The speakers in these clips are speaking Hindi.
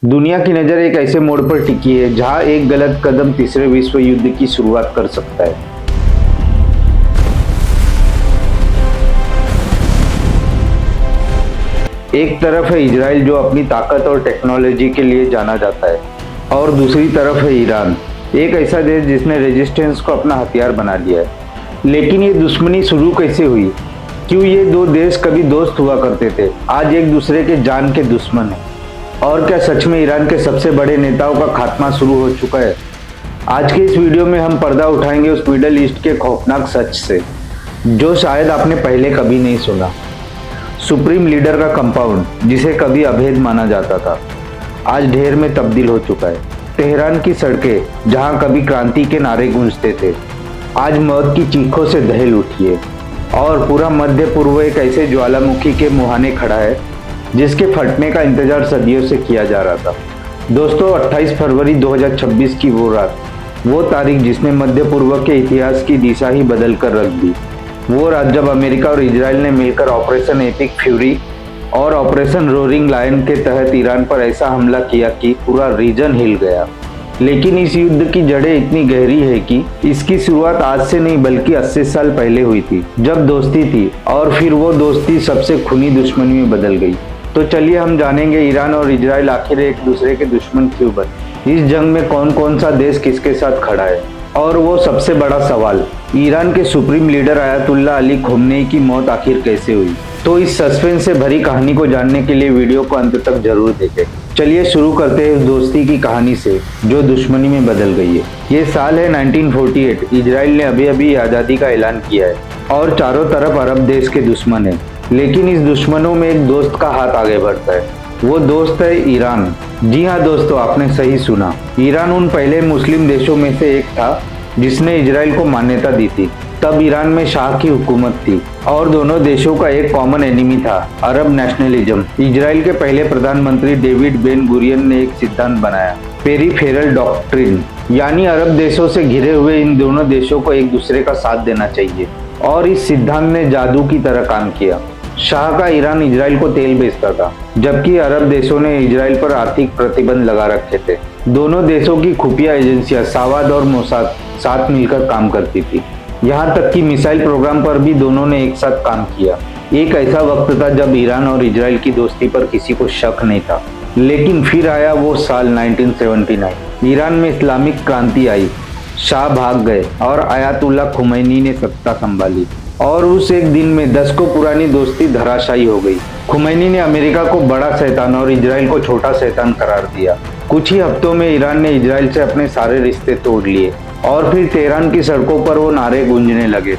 दुनिया की नज़र एक ऐसे मोड़ पर टिकी है जहां एक गलत कदम तीसरे विश्व युद्ध की शुरुआत कर सकता है। एक तरफ है इजराइल जो अपनी ताकत और टेक्नोलॉजी के लिए जाना जाता है, और दूसरी तरफ है ईरान, एक ऐसा देश जिसने रेजिस्टेंस को अपना हथियार बना लिया है। लेकिन ये दुश्मनी शुरू कैसे हुई? क्यों ये दो देश कभी दोस्त हुआ करते थे, आज एक दूसरे के जान के दुश्मन हैं? और क्या सच में ईरान के सबसे बड़े नेताओं का खात्मा शुरू हो चुका है? आज के इस वीडियो में हम पर्दा उठाएंगे उस मिडल ईस्ट के खौफनाक सच से जो शायद आपने पहले कभी नहीं सुना। सुप्रीम लीडर का कंपाउंड, जिसे कभी अभेद माना जाता था, आज ढेर में तब्दील हो चुका है। तेहरान की सड़कें, जहां कभी क्रांति के नारे गूंजते थे, आज मौत की चीखों से दहल उठी है। और पूरा मध्य पूर्व एक ऐसे ज्वालामुखी के मुहाने खड़ा है जिसके फटने का इंतजार सदियों से किया जा रहा था। दोस्तों, 28 फरवरी 2026 की वो रात, वो तारीख जिसने मध्य पूर्व के इतिहास की दिशा ही बदल कर रख दी। वो रात जब अमेरिका और इजराइल ने मिलकर ऑपरेशन एपिक फ्यूरी और ऑपरेशन रोरिंग लायन के तहत ईरान पर ऐसा हमला किया कि पूरा रीजन हिल गया। लेकिन इस युद्ध की जड़ें इतनी गहरी है कि इसकी शुरुआत आज से नहीं बल्कि 80 साल पहले हुई थी, जब दोस्ती थी और फिर वो दोस्ती सबसे खूनी दुश्मनी में बदल गई। तो चलिए हम जानेंगे ईरान और इजराइल आखिर एक दूसरे के दुश्मन क्यों बने, इस जंग में कौन कौन सा देश किसके साथ खड़ा है, और वो सबसे बड़ा सवाल, ईरान के supreme leader ayatollah Ali Khomeini की मौत आखिर कैसे हुई। तो इस सस्पेंस से भरी कहानी को जानने के लिए वीडियो को अंत तक जरूर देखें। चलिए शुरू करते हैं उस दोस्ती की कहानी से जो दुश्मनी में बदल गई है। ये साल है 1948। इजराइल ने अभी अभी आज़ादी का ऐलान किया है और चारों तरफ अरब देश के दुश्मन है। लेकिन इस दुश्मनों में एक दोस्त का हाथ आगे बढ़ता है। वो दोस्त है ईरान। जी हाँ दोस्तों, आपने सही सुना। ईरान उन पहले मुस्लिम देशों में से एक था जिसने इजराइल को मान्यता दी थी। तब ईरान में शाह की हुकूमत थी और दोनों देशों का एक कॉमन एनिमी था, अरब नेशनलिज्म। इजराइल के पहले प्रधानमंत्री डेविड बेन गुरियन ने एक सिद्धांत बनाया, पेरीफेरल डॉक्ट्रिन, यानी अरब देशों से घिरे हुए इन दोनों देशों को एक दूसरे का साथ देना चाहिए। और इस सिद्धांत ने जादू की तरह काम किया। शाह का ईरान इजराइल को तेल बेचता था, जबकि अरब देशों ने इजराइल पर आर्थिक प्रतिबंध लगा रखे थे। दोनों देशों की खुफिया एजेंसियां सावाद और मोसाद साथ मिलकर काम करती थी। यहाँ तक कि मिसाइल प्रोग्राम पर भी दोनों ने एक साथ काम किया। एक ऐसा वक्त था जब ईरान और इजराइल की दोस्ती पर किसी को शक नहीं था। लेकिन फिर आया वो साल 1979। ईरान में इस्लामिक क्रांति आई, शाह भाग गए और आयतुल्ला खुमैनी ने सत्ता संभाली। और उस एक दिन में दशकों पुरानी दोस्ती धराशायी हो गई। खुमैनी ने अमेरिका को बड़ा शैतान और इजराइल को छोटा शैतान करार दिया। कुछ ही हफ्तों में ईरान ने इजराइल से अपने सारे रिश्ते तोड़ लिए और फिर तेहरान की सड़कों पर वो नारे गूंजने लगे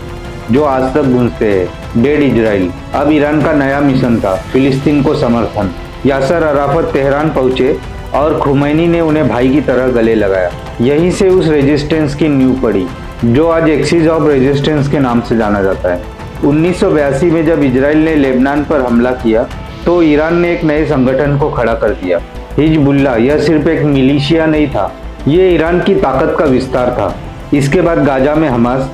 जो आज तक गूंजते हैं, डेड इजराइल। अब ईरान का नया मिशन था, फिलिस्तीन को समर्थन। यासर अराफत तेहरान पहुंचे और खुमैनी ने उन्हें भाई की तरह गले लगाया। यहीं से उस रेजिस्टेंस की नींव पड़ी जो आज एक्सिस ऑफ रेजिस्टेंस के नाम से जाना जाता है। 1982 में जब इजराइल ने लेबनान पर हमला किया तो ईरान ने एक नए संगठन को खड़ा कर दिया, हिजबुल्लाह। यह सिर्फ एक मिलिशिया नहीं था, ये ईरान की ताकत का विस्तार था। इसके बाद गाजा में हमास,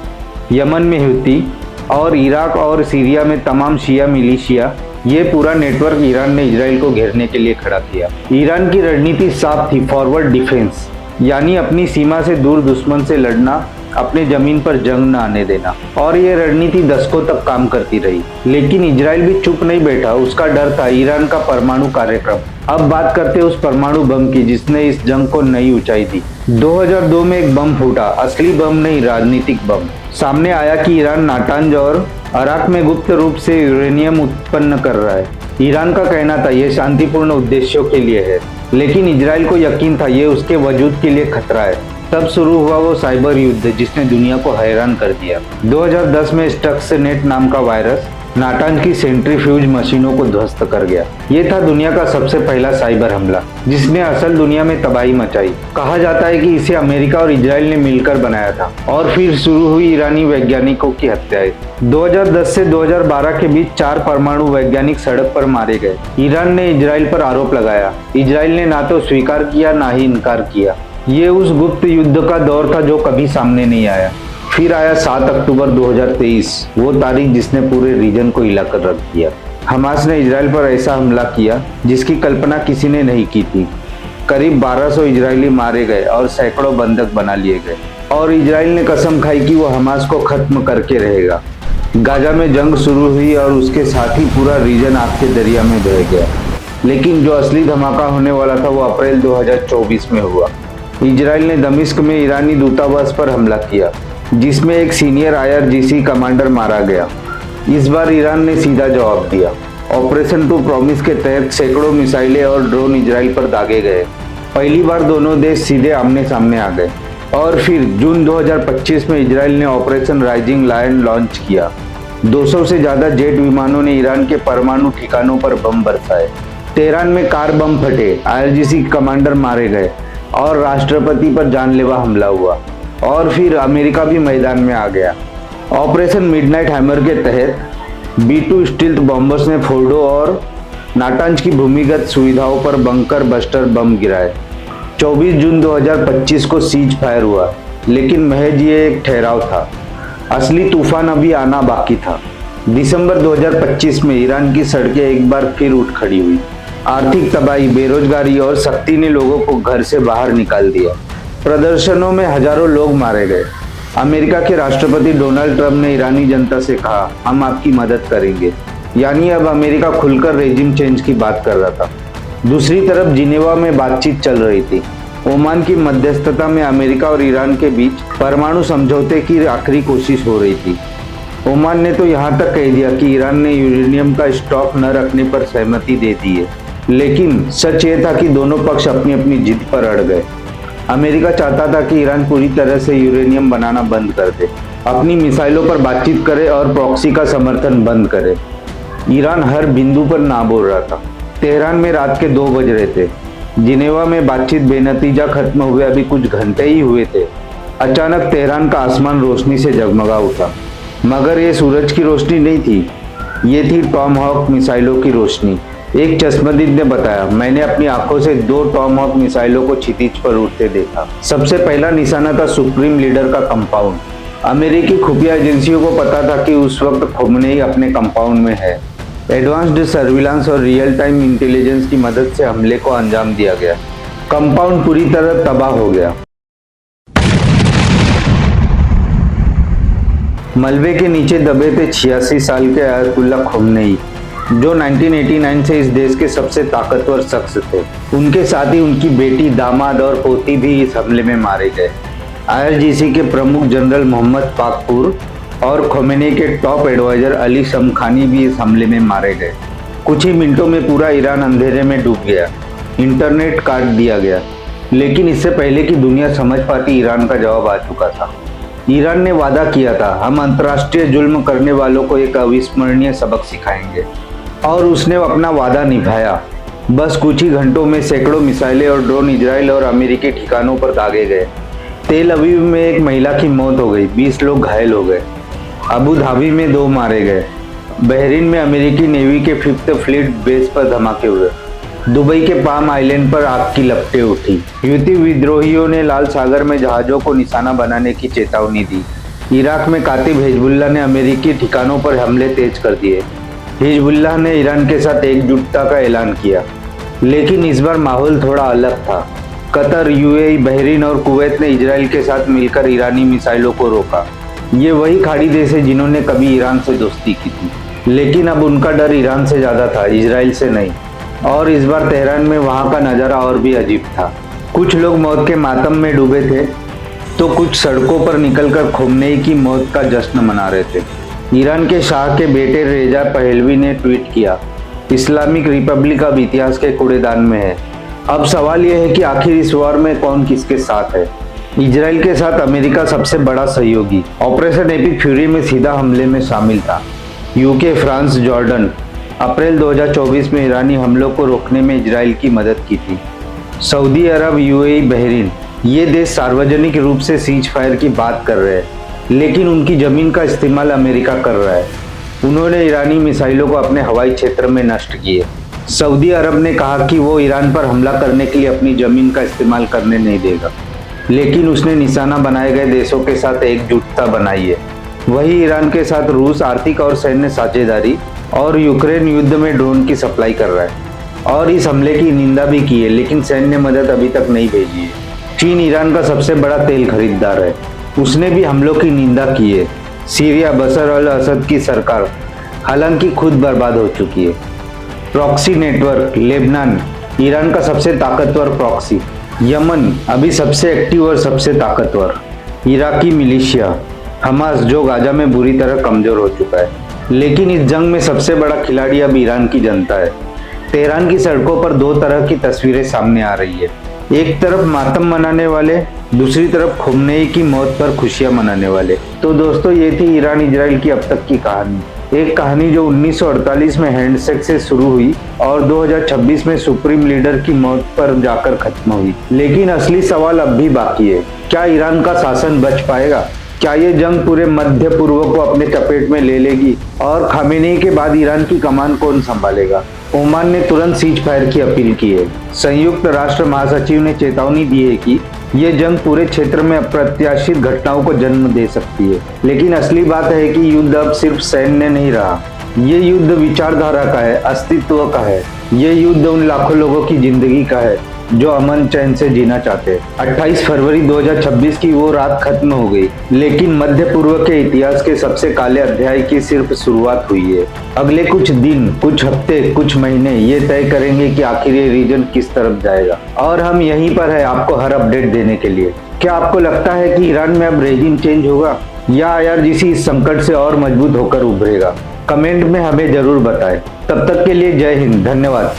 यमन में हुती और इराक और सीरिया में तमाम शिया मिलिशिया, ये पूरा नेटवर्क ईरान ने इजराइल को घेरने के लिए खड़ा किया। ईरान की रणनीति साफ थी, फॉरवर्ड डिफेंस, यानी अपनी सीमा से दूर दुश्मन से लड़ना, अपने जमीन पर जंग न आने देना। और ये रणनीति दशकों तक काम करती रही। लेकिन इजराइल भी चुप नहीं बैठा, उसका डर था ईरान का परमाणु कार्यक्रम। अब बात करते हैं उस परमाणु बम की जिसने इस जंग को नई ऊंचाई दी। 2002 में एक बम फूटा, असली बम नहीं, राजनीतिक बम। सामने आया कि ईरान नाटांज और अराक में गुप्त रूप से यूरेनियम उत्पन्न कर रहा है। ईरान का कहना था ये शांतिपूर्ण उद्देश्यों के लिए है, लेकिन इजराइल को यकीन था ये उसके वजूद के लिए खतरा है। तब शुरू हुआ वो साइबर युद्ध जिसने दुनिया को हैरान कर दिया। 2010 में स्टक्सनेट नाम का वायरस नाटांज की सेंट्रीफ्यूज मशीनों को ध्वस्त कर गया। ये था दुनिया का सबसे पहला साइबर हमला जिसने असल दुनिया में तबाही मचाई। कहा जाता है कि इसे अमेरिका और इजराइल ने मिलकर बनाया था। और फिर शुरू हुई ईरानी वैज्ञानिकों की हत्याएं। 2010 से 2012 के बीच 4 परमाणु वैज्ञानिक सड़क पर मारे गए। ईरान ने इजराइल पर आरोप लगाया। इजराइल ने ना तो स्वीकार किया ना ही इनकार किया। ये उस गुप्त युद्ध का दौर था जो कभी सामने नहीं आया। फिर आया 7 अक्टूबर 2023, वो तारीख जिसने पूरे रीजन को हिलाकर रख दिया। हमास ने इजराइल पर ऐसा हमला किया जिसकी कल्पना किसी ने नहीं की थी। करीब 1200 इजरायली मारे गए और सैकड़ों बंधक बना लिए गए। और इजराइल ने कसम खाई कि वो हमास को खत्म करके रहेगा। गाजा में जंग शुरू हुई और उसके साथ ही पूरा रीजन आग के दरिया में बह गया। लेकिन जो असली धमाका होने वाला था वो अप्रैल 2024 में हुआ। इजराइल ने दमिश्क में ईरानी दूतावास पर हमला किया, जिसमें एक सीनियर IRGC कमांडर मारा गया। इस बार ईरान ने सीधा जवाब दिया। ऑपरेशन टू प्रॉमिस के तहत सैकड़ों मिसाइलें और ड्रोन इजराइल पर दागे गए। पहली बार दोनों देश सीधे आमने सामने आ गए। और फिर जून 2025 में इजराइल ने ऑपरेशन राइजिंग लायन लॉन्च किया। 200 से ज्यादा जेट विमानों ने ईरान के परमाणु ठिकानों पर बम बरसाए। तेहरान में कार बम फटे, IRGC कमांडर मारे गए और राष्ट्रपति पर जानलेवा हमला हुआ। और फिर अमेरिका भी मैदान में आ गया। ऑपरेशन मिडनाइट हैमर के तहत B-2 स्टील्थ बॉम्बर्स ने फोर्डो और नाटांज की भूमिगत सुविधाओं पर बंकर बस्टर बम गिराए। 24 जून 2025 को सीज फायर हुआ, लेकिन महज ये एक ठहराव था। असली तूफान अभी आना बाकी था। दिसंबर 2025 में ईरान की सड़कें एक बार फिर उठ खड़ी हुई। आर्थिक तबाही, बेरोजगारी और सख्ती ने लोगों को घर से बाहर निकाल दिया। प्रदर्शनों में हजारों लोग मारे गए। अमेरिका के राष्ट्रपति डोनाल्ड ट्रंप ने ईरानी जनता से कहा, हम आपकी मदद करेंगे। यानी अब अमेरिका खुलकर रेजिम चेंज की बात कर रहा था। दूसरी तरफ जिनेवा में बातचीत चल रही थी। ओमान की मध्यस्थता में अमेरिका और ईरान के बीच परमाणु समझौते की आखिरी कोशिश हो रही थी। ओमान ने तो यहाँ तक कह दिया कि ईरान ने यूरेनियम का स्टॉक न रखने पर सहमति दे दी है। लेकिन सच ये था कि दोनों पक्ष अपनी अपनी जिद पर अड़ गए। अमेरिका चाहता था कि ईरान पूरी तरह से यूरेनियम बनाना बंद कर दे, अपनी मिसाइलों पर बातचीत करे और प्रॉक्सी का समर्थन बंद करे। ईरान हर बिंदु पर ना बोल रहा था। तेहरान में रात के 2 बज रहे थे। जिनेवा में बातचीत बेनतीजा खत्म हुए अभी कुछ घंटे ही हुए थे। अचानक तेहरान का आसमान रोशनी से जगमगा उठा। मगर ये सूरज की रोशनी नहीं थी, ये थी टॉमहॉक मिसाइलों की रोशनी। एक चश्मदीद ने बताया, मैंने अपनी आंखों से 2 टॉमहॉक मिसाइलों को क्षितिज पर उड़ते देखा। सबसे पहला निशाना था सुप्रीम लीडर का कंपाउंड। अमेरिकी खुफिया एजेंसियों को पता था कि उस वक्त खोमेनी अपने कंपाउंड में है। एडवांस्ड सर्विलांस और रियल टाइम इंटेलिजेंस की मदद से हमले को अंजाम दिया गया। कंपाउंड पूरी तरह तबाह हो गया। मलबे के नीचे दबे थे 86 साल के आयतुल्ला खोमेनी, जो 1989 से इस देश के सबसे ताकतवर शख्स थे। उनके साथ ही उनकी बेटी, दामाद और पोती भी इस हमले में मारे गए। IRGC के प्रमुख जनरल मोहम्मद पाकपुर और खोमेनी के टॉप एडवाइजर अली शमखानी भी इस हमले में मारे गए। कुछ ही मिनटों में पूरा ईरान अंधेरे में डूब गया। इंटरनेट काट दिया गया। लेकिन इससे पहले कि दुनिया समझ पाती, ईरान का जवाब आ चुका था। ईरान ने वादा किया था, हम अंतर्राष्ट्रीय जुल्म करने वालों को एक अविस्मरणीय सबक सिखाएंगे। और उसने अपना वादा निभाया। बस कुछ ही घंटों में सैकड़ों मिसाइलें और ड्रोन इजराइल और अमेरिकी ठिकानों पर दागे गए। तेल अवीव में एक महिला की मौत हो गई, 20 लोग घायल हो गए। अबू धाबी में 2 मारे गए। बहरीन में अमेरिकी नेवी के 5th फ्लीट बेस पर धमाके हुए। दुबई के पाम आइलैंड पर आग की लपटें उठी। हूथी विद्रोहियों ने लाल सागर में जहाजों को निशाना बनाने की चेतावनी दी। इराक में कातिब हिजबुल्लाह ने अमेरिकी ठिकानों पर हमले तेज कर दिए। हिजबुल्लाह ने ईरान के साथ एकजुटता का ऐलान किया। लेकिन इस बार माहौल थोड़ा अलग था। कतर, UAE, बहरीन और कुवैत ने इजराइल के साथ मिलकर ईरानी मिसाइलों को रोका। ये वही खाड़ी देश है जिन्होंने कभी ईरान से दोस्ती की थी। लेकिन अब उनका डर ईरान से ज़्यादा था, इजराइल से नहीं। और इस बार तेहरान में वहाँ का नज़ारा और भी अजीब था। कुछ लोग मौत के मातम में डूबे थे, तो कुछ सड़कों पर निकलकर खोमेनी की मौत का जश्न मना रहे थे। ईरान के शाह के बेटे रेजा पहलवी ने ट्वीट किया, इस्लामिक रिपब्लिक अब इतिहास के कूड़ेदान में है। अब सवाल यह है कि आखिर इस वॉर में कौन किसके साथ है। इजराइल के साथ अमेरिका सबसे बड़ा सहयोगी ऑपरेशन एपिक फ्यूरी में सीधा हमले में शामिल था। UK, फ्रांस, जॉर्डन अप्रैल 2024 में ईरानी हमलों को रोकने में इजराइल की मदद की थी। सऊदी अरब, UAE, बहरीन ये देश सार्वजनिक रूप से सीज फायर की बात कर रहे हैं, लेकिन उनकी जमीन का इस्तेमाल अमेरिका कर रहा है। उन्होंने ईरानी मिसाइलों को अपने हवाई क्षेत्र में नष्ट किए। सऊदी अरब ने कहा कि वो ईरान पर हमला करने के लिए अपनी जमीन का इस्तेमाल करने नहीं देगा, लेकिन उसने निशाना बनाए गए देशों के साथ एकजुटता बनाई है। वही ईरान के साथ रूस आर्थिक और सैन्य साझेदारी और यूक्रेन युद्ध में ड्रोन की सप्लाई कर रहा है। और इस हमले की निंदा भी की है, लेकिन सैन्य मदद अभी तक नहीं भेजी है। चीन ईरान का सबसे बड़ा तेल खरीदार है, उसने भी हमलों की निंदा की है। सीरिया बशर अल असद की सरकार हालांकि खुद बर्बाद हो चुकी है। प्रॉक्सी नेटवर्क लेबनान ईरान का सबसे ताकतवर प्रॉक्सी। यमन अभी सबसे एक्टिव और सबसे ताकतवर। इराकी मिलिशिया हमास जो गाजा में बुरी तरह कमजोर हो चुका है, लेकिन इस जंग में सबसे बड़ा खिलाड़ी अब ईरान की जनता है। तेहरान की सड़कों पर दो तरह की तस्वीरें सामने आ रही है, एक तरफ मातम मनाने वाले, दूसरी तरफ खुमनेई की मौत पर खुशियां मनाने वाले। तो दोस्तों, ये थी ईरान इजराइल की अब तक की कहानी। एक कहानी जो 1948 में हैंडशेक से शुरू हुई और 2026 में सुप्रीम लीडर की मौत पर जाकर खत्म हुई। लेकिन असली सवाल अब भी बाकी है, क्या ईरान का शासन बच पाएगा? क्या ये जंग पूरे मध्य पूर्व को अपने चपेट में ले लेगी? और खामेनेई के बाद ईरान की कमान कौन संभालेगा? ओमान ने तुरंत सीज फायर की अपील की है। संयुक्त राष्ट्र महासचिव ने चेतावनी दी है कि ये जंग पूरे क्षेत्र में अप्रत्याशित घटनाओं को जन्म दे सकती है। लेकिन असली बात है कि युद्ध अब सिर्फ सैन्य नहीं रहा, ये युद्ध विचारधारा का है, अस्तित्व का है। ये युद्ध उन लाखों लोगों की जिंदगी का है जो अमन चैन से जीना चाहते हैं। 28 फरवरी 2026 की वो रात खत्म हो गई, लेकिन मध्य पूर्व के इतिहास के सबसे काले अध्याय की सिर्फ शुरुआत हुई है। अगले कुछ दिन, कुछ हफ्ते, कुछ महीने ये तय करेंगे कि आखिर ये रीजन किस तरफ जाएगा, और हम यहीं पर है आपको हर अपडेट देने के लिए। क्या आपको लगता है कि ईरान में अब रेजिम चेंज होगा या IRGC इस संकट से और मजबूत होकर उभरेगा? कमेंट में हमें जरूर बताएं। तब तक के लिए जय हिंद, धन्यवाद।